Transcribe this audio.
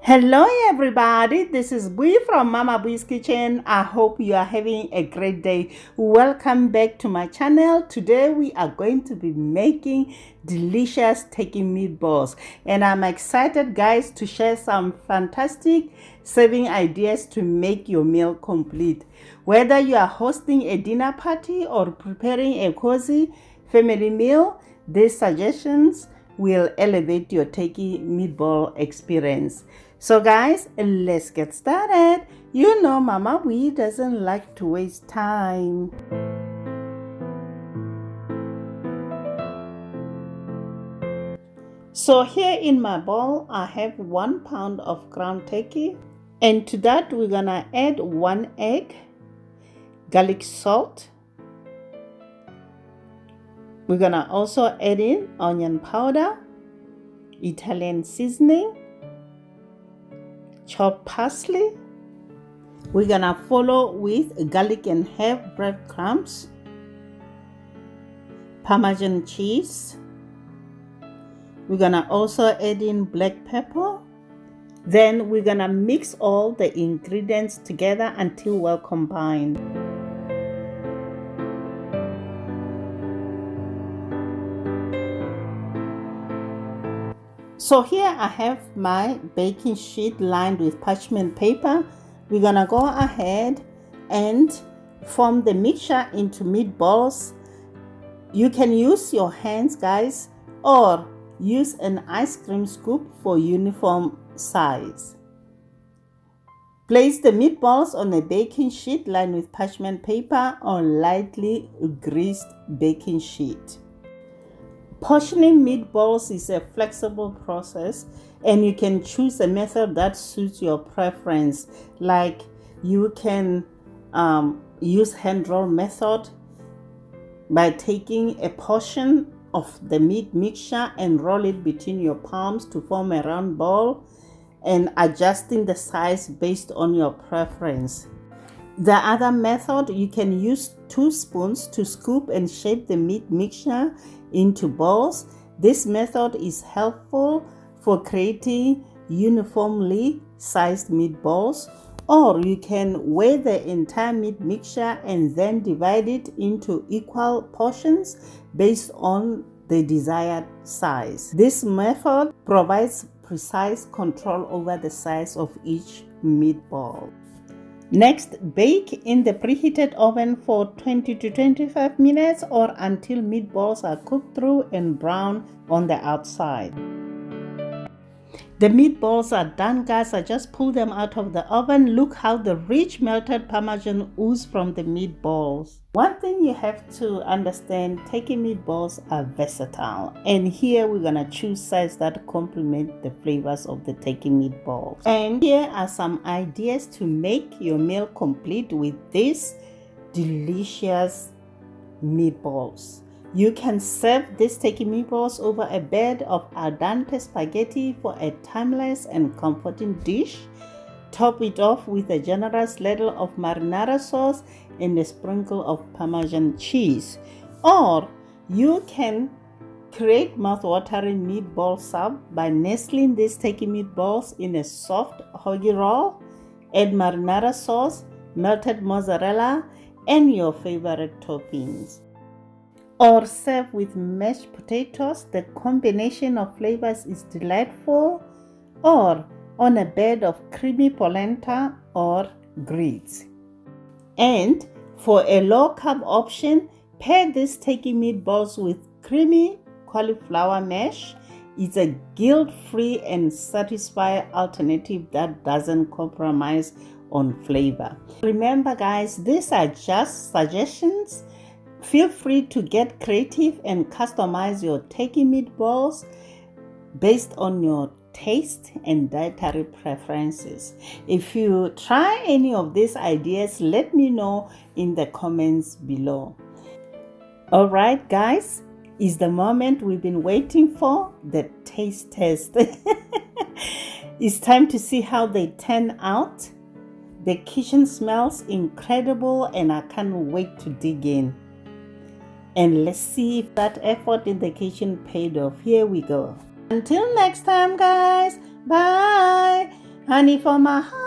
Hello everybody, this is Bui from Mama Bui's Kitchen. I hope you are having a great day. Welcome back to my channel. Today we are going to be making delicious turkey meatballs, and I'm excited guys to share some fantastic serving ideas to make your meal complete. Whether you are hosting a dinner party or preparing a cozy family meal, these suggestions will elevate your turkey meatball experience. So guys, let's get started. You know Mama Bui doesn't like to waste time. So here in my bowl, I have 1 pound of ground turkey. And to that, we're gonna add 1 egg, garlic salt. We're gonna also add in onion powder, Italian seasoning, chopped parsley. We're gonna follow with garlic and herb breadcrumbs, parmesan cheese. We're gonna also add in black pepper. Then we're gonna mix all the ingredients together until well combined. So here I have my baking sheet lined with parchment paper. We're gonna go ahead and form the mixture into meatballs. You can use your hands guys, or use an ice cream scoop for uniform size. Place the meatballs on a baking sheet lined with parchment paper or lightly greased baking sheet. Portioning meatballs is a flexible process, and you can choose a method that suits your preference. Like you can use hand roll method by taking a portion of the meat mixture and roll it between your palms to form a round ball, and adjusting the size based on your preference. The other method, you can use 2 spoons to scoop and shape the meat mixture into balls. This method is helpful for creating uniformly sized meatballs, or you can weigh the entire meat mixture and then divide it into equal portions based on the desired size. This method provides precise control over the size of each meatball. Next, bake in the preheated oven for 20 to 25 minutes or until meatballs are cooked through and brown on the outside. The meatballs are done guys. I just pulled them out of the oven. Look how the rich melted parmesan oozes from the meatballs. One thing you have to understand, turkey meatballs are versatile, and here we're gonna choose sides that complement the flavors of the turkey meatballs. And here are some ideas to make your meal complete with these delicious meatballs. You can serve these turkey meatballs over a bed of al dente spaghetti for a timeless and comforting dish. Top it off with a generous ladle of marinara sauce and a sprinkle of Parmesan cheese. Or you can create mouth-watering meatball soup by nestling these turkey meatballs in a soft hoagie roll. Add marinara sauce, melted mozzarella, and your favorite toppings. Or serve with mashed potatoes. The combination of flavors is delightful. Or on a bed of creamy polenta or grits. And for a low carb option, pair these turkey meatballs with creamy cauliflower mash. It's a guilt-free and satisfying alternative that doesn't compromise on flavor. Remember guys, these are just suggestions. Feel free to get creative and customize your turkey meatballs based on your taste and dietary preferences. If you try any of these ideas, let me know in the comments below. Alright guys, is the moment we've been waiting for, the taste test. It's time to see how they turn out. The kitchen smells incredible and I can't wait to dig in. And let's see if that effort in the kitchen paid off. Here we go. Until next time guys, bye. Honey for my heart.